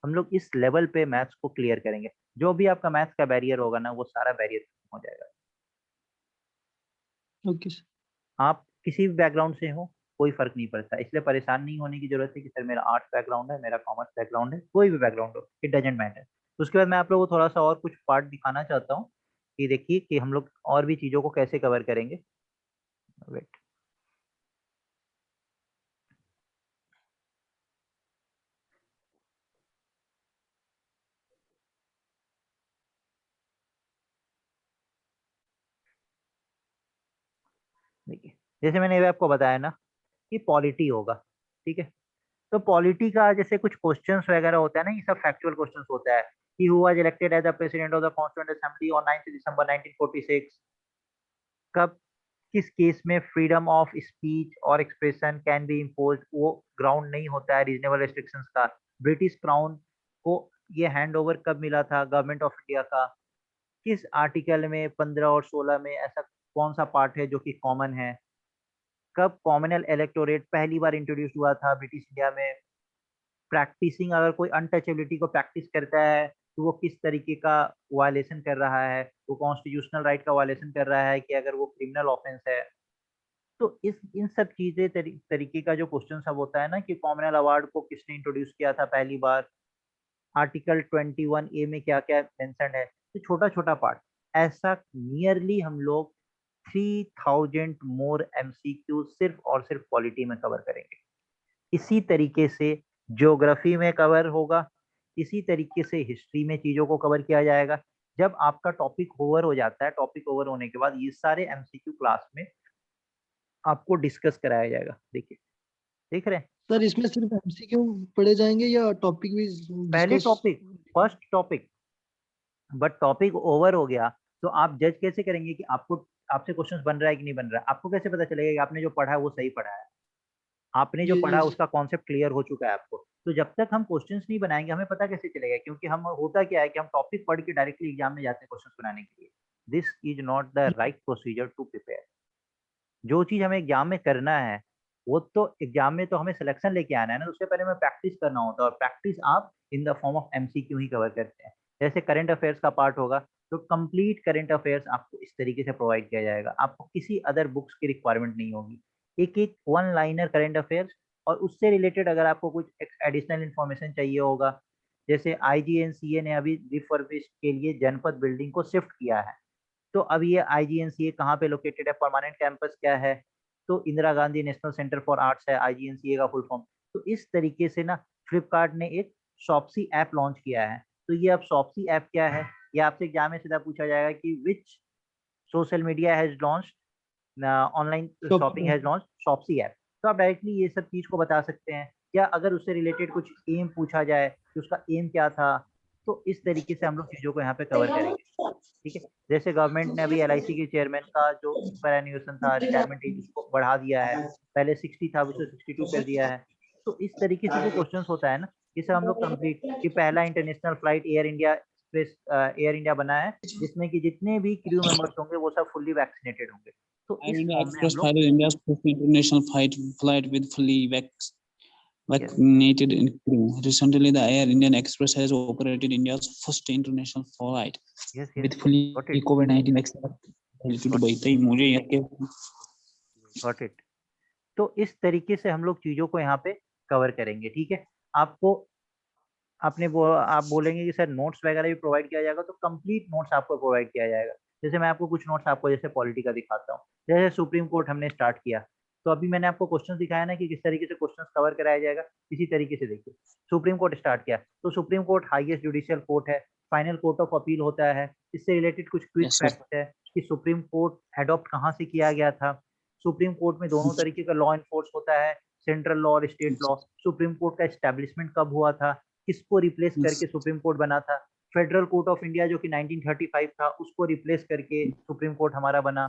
हम लोग इस लेवल पे मैथ्स को क्लियर करेंगे। जो भी आपका मैथ्स का बैरियर होगा ना, वो सारा बैरियर खत्म हो जाएगा। ओके सर आप किसी भी बैकग्राउंड से हो, कोई फर्क नहीं पड़ता, इसलिए परेशान नहीं होने की जरूरत है कि सर मेरा आर्ट्स बैकग्राउंड है, मेरा कॉमर्स बैकग्राउंड है, कोई भी बैकग्राउंड हो, इट डजेंट मैटर। उसके बाद मैं आप लोगों को थोड़ा सा और कुछ पार्ट दिखाना चाहता हूँ कि देखिए कि हम लोग और भी चीज़ों को कैसे कवर करेंगे। वेट। देखिए जैसे मैंने अभी आपको बताया ना कि पॉलिटी होगा, ठीक है। तो पॉलिटी का जैसे कुछ क्वेश्चंस वगैरह होता है ना, ये सब फैक्चुअल क्वेश्चंस होता है कि who was elected as the president of the constituent assembly on 9 December 1946, कब किस केस में फ्रीडम ऑफ स्पीच और एक्सप्रेशन कैन बी इम्पोज्ड, वो ग्राउंड नहीं होता है रीजनेबल रेस्ट्रिक्शंस का। ब्रिटिश क्राउन को ये हैंड ओवर कब मिला था गवर्नमेंट ऑफ इंडिया का, किस आर्टिकल में 15 और 16 में ऐसा कौन सा पार्ट है जो कि कॉमन है, कब कॉमनल इलेक्टोरेट पहली बार इंट्रोड्यूस हुआ था ब्रिटिश इंडिया में, प्रैक्टिसिंग अगर कोई अनटचेबिलिटी को प्रैक्टिस करता है तो वो किस तरीके का वायलेशन कर रहा है, वो कॉन्स्टिट्यूशनल राइट का वायलेशन कर रहा है कि अगर वो क्रिमिनल ऑफेंस है। तो इस इन सब चीजें तरीके का जो क्वेश्चन सब होता है ना कि कॉमनल अवार्ड को किसने इंट्रोड्यूस किया था पहली बार, आर्टिकल 21A में क्या क्या मेंशन है, तो छोटा छोटा पार्ट ऐसा नियरली हम लोग 3000 मोर MCQ सिर्फ और सिर्फ पॉलिटी में कवर करेंगे। इसी तरीके से ज्योग्राफी में कवर होगा, इसी तरीके से हिस्ट्री में चीजों को कवर किया जाएगा। जब आपका टॉपिक ओवर हो जाता है, टॉपिक ओवर होने के बाद ये सारे MCQ क्लास में आपको डिस्कस कराया जाएगा। देखिए देख रहे हैं, सर इसमें सिर्फ एमसीक्यू पढ़े जाएंगे या टॉपिक भी पहले discuss? Topic first topic, but topic over हो गया तो आप जज कैसे करेंगे कि आपको आपसे क्वेश्चंस बन रहा है कि नहीं बन रहा है? आपको कैसे पता चलेगा कि आपने जो पढ़ा है वो सही पढ़ा है, आपने जो जी पढ़ा जी उसका कॉन्सेप्ट क्लियर हो चुका है आपको? तो जब तक हम क्वेश्चंस नहीं बनाएंगे हमें पता कैसे चलेगा? क्योंकि हम होता क्या है कि हम टॉपिक पढ़ के डायरेक्टली एग्जाम में जाते हैं क्वेश्चंस बनाने के लिए। This is not the right procedure to prepare. जो चीज हमें एग्जाम में करना है वो तो एग्जाम में तो हमें सिलेक्शन लेके आना है ना, उससे पहले हमें प्रैक्टिस करना होता है, और प्रैक्टिस आप in the form of MCQ he cover करते हैं। जैसे करंट अफेयर्स का पार्ट होगा तो कंप्लीट करंट अफेयर्स आपको इस तरीके से प्रोवाइड किया जाएगा, आपको किसी अदर बुक्स की रिक्वायरमेंट नहीं होगी। एक एक वन लाइनर करंट अफेयर्स, और उससे रिलेटेड अगर आपको कुछ एडिशनल इंफॉर्मेशन चाहिए होगा, जैसे IGNCA ने अभी रिफर्बिश के लिए जनपद बिल्डिंग को शिफ्ट किया है, तो अब ये IGNCA कहाँ पे लोकेटेड है, परमानेंट कैंपस क्या है, तो Indira Gandhi national centre for arts है IGNCA का फुल फॉर्म। तो इस तरीके से ना फ्लिपकार्ट ने एक शॉप्सी ऐप लॉन्च किया है। तो ये अब शॉप्सी ऐप क्या है, ये आपसे एग्जाम में सीधा पूछा जाएगा कि which social media has launched online shopping has launch Shopsy app. तो आप डायरेक्टली ये सब चीज को बता सकते हैं, या अगर उससे रिलेटेड कुछ एम पूछा जाए कि उसका एम क्या था, तो इस तरीके से हम लोग चीजों को यहाँ पे कवर करेंगे। ठीक है, जैसे गवर्नमेंट ने अभी LIC के चेयरमैन का जो सुपर एन्युएशन था, रिटायरमेंट एज उसको बढ़ा दिया है, पहले 60 था उसे 62 कर दिया है। तो इस तरीके से जो क्वेश्चंस होता है ना, इसे हम लोग कंप्लीट कि पहला international flight air India express air India बना है जिसमें कि जितने भी क्रू मेंबर्स होंगे वो सब फुल्ली वैक्सीनेटेड होंगे। तो Air इस India फॉर्म में हम Express लोग flight is India's first international flight with fully vaccinated crew. Recently, the Air Indian Express has operated India's first international flight yes with yes fully got it COVID-19 vaccinated to Dubai. तो मुझे ये got it। तो इस तरीके से हम लोग चीजों को यहाँ पे कवर करेंगे। ठीक है, आपको आप बोलेंगे कि सर नोट्स वगैरह भी प्रोवाइड किया जाएगा, तो कंप्लीट नोट्स आपको प्रोवाइड किया जाएगा। जैसे मैं आपको कुछ नोट्स आपको जैसे पॉलिटी का दिखाता हूँ, जैसे सुप्रीम कोर्ट हमने स्टार्ट किया, तो अभी मैंने आपको क्वेश्चन दिखाया ना कि किस तरीके से क्वेश्चन कवर कराया जाएगा। इसी तरीके से देखिए सुप्रीम कोर्ट स्टार्ट किया, तो supreme court highest judicial court है, फाइनल कोर्ट ऑफ अपील होता है। इससे रिलेटेड कुछ क्विज Yes, sir. फैक्ट है कि सुप्रीम कोर्ट एडॉप्ट कहाँ से किया गया था। सुप्रीम कोर्ट में दोनों तरीके का लॉ इन्फोर्स होता है, सेंट्रल लॉ और स्टेट लॉ। सुप्रीम कोर्ट का एस्टेब्लिशमेंट कब हुआ था, किसको रिप्लेस करके सुप्रीम कोर्ट बना था। फेडरल कोर्ट ऑफ इंडिया जो कि 1935 था उसको रिप्लेस करके सुप्रीम कोर्ट हमारा बना।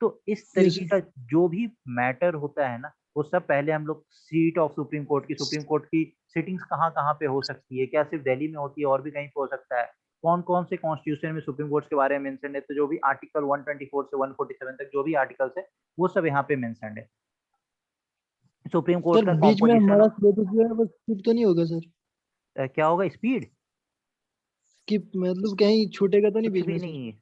तो इस तरीके का जो भी मैटर होता है ना, वो सब पहले हम लोग सीट ऑफ सुप्रीम कोर्ट की, सुप्रीम कोर्ट की सिटिंग्स कहाँ कहाँ पे हो सकती है, क्या सिर्फ दिल्ली में होती है और भी कहीं पे हो सकता है, कौन कौन से कॉन्स्टिट्यूशन में सुप्रीम कोर्ट के बारे में मेंशन है, तो जो भी आर्टिकल 124 से 147 तक जो भी आर्टिकल्स है वो सब यहाँ पे मेंशन है। सुप्रीम कोर्ट सर का बीच में कॉम्पोजिशन हमारा सिलेबस जो है वो स्किप तो नहीं होगा सर? क्या होगा, स्पीड स्किप मतलब कहीं छूटेगा तो नहीं कुछ बीच भी में सर? नहीं,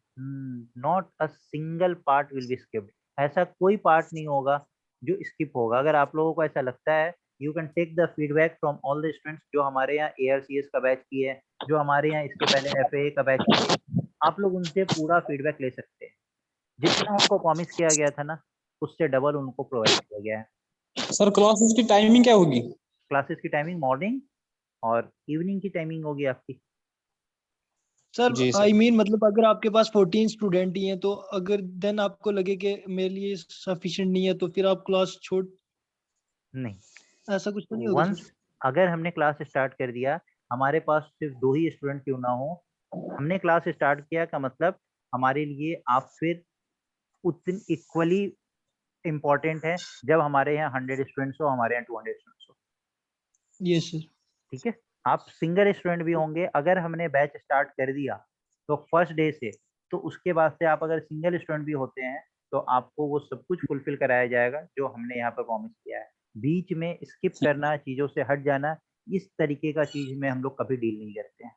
not a single part will be skipped. ऐसा कोई पार्ट नहीं होगा जो स्किप होगा। अगर आप लोगों को ऐसा लगता है, you can take the feedback from all the students जो हमारे यहाँ ARCS का बैच किए हैं, जो हमारे यहाँ इसके पहले FAA का बैच किए, आप लोग उनसे पूरा फीडबैक ले सकते हैं। जितना उनको प्रॉमिस किया गया था ना, उससे डबल उनको प्रोवाइड किया गया है। सर क्लासेस की टाइमिंग क्या होगी? क्लासेस की टाइमिंग मॉर्निंग और इवनिंग की टाइमिंग होगी आपकी। Sir ji, sir. I mean मतलब अगर आपके पास 14 स्टूडेंट ही हैं तो अगर देन आपको लगे कि मेरे लिए सफिशिएंट नहीं है तो फिर आप क्लास छोड़, नहीं, ऐसा कुछ तो नहीं होगा वंस सर? अगर हमने क्लास स्टार्ट कर दिया, हमारे पास सिर्फ 2 ही स्टूडेंट क्यों ना हो, हमने क्लास स्टार्ट किया का मतलब हमारे लिए आप फिर उतने इक्वली इम्पोर्टेंट है जब हमारे यहाँ 100 स्टूडेंट्स हो, हमारे यहाँ 200 स्टूडेंट्स हो। Yes sir. ठीक है? आप सिंगल स्टूडेंट भी होंगे, अगर हमने बैच स्टार्ट कर दिया तो फर्स्ट डे से, तो उसके बाद से आप अगर सिंगल स्टूडेंट भी होते हैं तो आपको वो सब कुछ फुलफिल कराया जाएगा जो हमने यहाँ पर प्रॉमिस किया है। बीच में स्किप करना, चीज़ों से हट जाना, इस तरीके का चीज़ में हम लोग कभी डील नहीं करते हैं।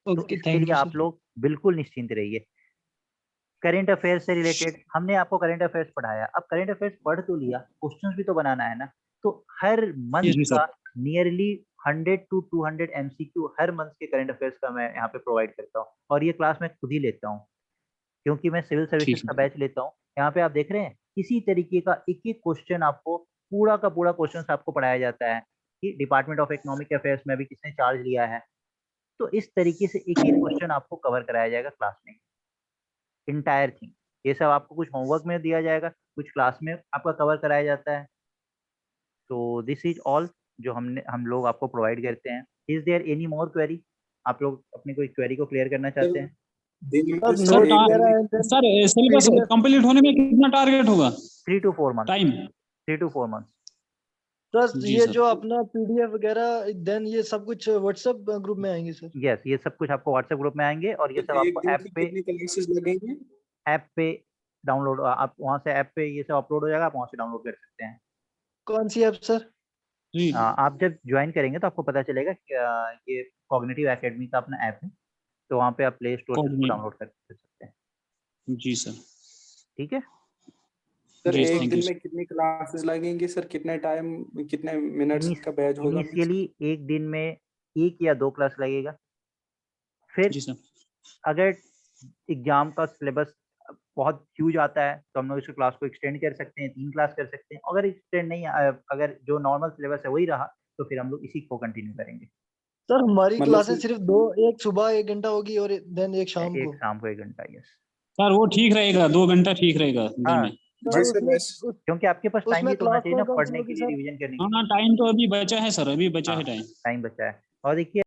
तो ओके, इसके थैंक लिए यू आप सर। लोग बिल्कुल निश्चिंत रहिए। करंट अफेयर्स से रिलेटेड हमने आपको करंट अफेयर्स पढ़ाया, अब करंट अफेयर्स पढ़ तो लिया, क्वेश्चंस भी तो बनाना है ना। तो हर मंथ जी, का सर। नियरली 100 टू 200 एमसीक्यू हर मंथ के करंट अफेयर्स का मैं यहाँ पे प्रोवाइड करता हूँ, और ये क्लास मैं खुद ही लेता हूँ क्योंकि मैं सिविल ठीक सर्विसेज है। का बैच लेता हूँ। यहाँ पे आप देख रहे हैं किसी तरीके का एक-एक क्वेश्चन आपको, पूरा का पूरा क्वेश्चंस आपको पढ़ाया जाता है कि डिपार्टमेंट ऑफ इकोनॉमिक अफेयर्स में अभी किसने चार्ज लिया है। तो इस तरीके से एक-एक क्वेश्चन आपको कवर कराया जाएगा क्लास में, एंटायर थिंग। ये सब आपको कुछ होमवर्क में दिया जाएगा, कुछ क्लास में आपका कवर कराया जाता है। तो दिस इज़ ऑल जो हम लोग आपको प्रोवाइड करते हैं। Is there any more query? आप लोग अपनी कोई क्वेरी को क्लियर करना चाहते हैं? सर सर नोट्स वगैरह and then sir syllabus PDF. Complete होने में कितना टारगेट होगा 3 to 4 months, time? 3 to 4 months. Sir ji ये सर। जो अपना पीडीएफ वगैरह देन ये सब कुछ व्हाट्सएप ग्रुप में आएंगे सर? यस, ये सब कुछ आपको व्हाट्सएप ग्रुप में आएँगे और ये सब एक आपको दिन की कितनी क्लासेस लगेंगी? ऐप पे डाउनलोड, आप वहाँ से ऐप पे ये सब अपलोड हो जाएगा, आप वहाँ से डाउनलोड कर सकते हैं। कौन सी ऐप सर? जी आप जब ज्वाइन करेंगे तो आपको पता चलेगा कि ये कॉग्निटिव एकेडमी का अपना ऐप है, तो वहाँ पे आप प्ले स्टोर से उसको कोऑर्डिनेट। डाउनलोड कर सकते हैं। जी सर। ठीक है? सर जी, एक थैंक दिन यू में कितनी क्लासेस लगेंगी सर? कितने टाइम, कितने मिनट्स का बैच होगा? इनिशियली एक दिन में 1 या 2 क्लास लगेगा। फिर जी सर। अगर एग्ज़ाम का सिलेबस बहुत ह्यूज आता है, तो हम लोग इस क्लास को एक्सटेंड कर सकते हैं, 3 क्लास कर सकते हैं। अगर एक्सटेंड नहीं अगर जो नॉर्मल सिलेबस है वही रहा, तो फिर हम लोग इसी को कंटिन्यू करेंगे। सर हमारी मतलब क्लासेस सिर्फ दो, एक सुबह 1 घंटा होगी और देन एक शाम एक को। शाम को 1 घंटा, यस। सर वो ठीक रहेगा, 2 घंटा ठीक रहेगा दिन हाँ, में। सर जी सर, उसमें वैसे क्योंकि आपके पास टाइम उसमें भी तो होना क्लास चाहिए ना कौन सी पढ़ने के होगी लिए, सर? रिवीजन करने के हाँ लिए। टाइम तो अभी बचा है सर, अभी बचा है टाइम। टाइम बचा है। और देखिए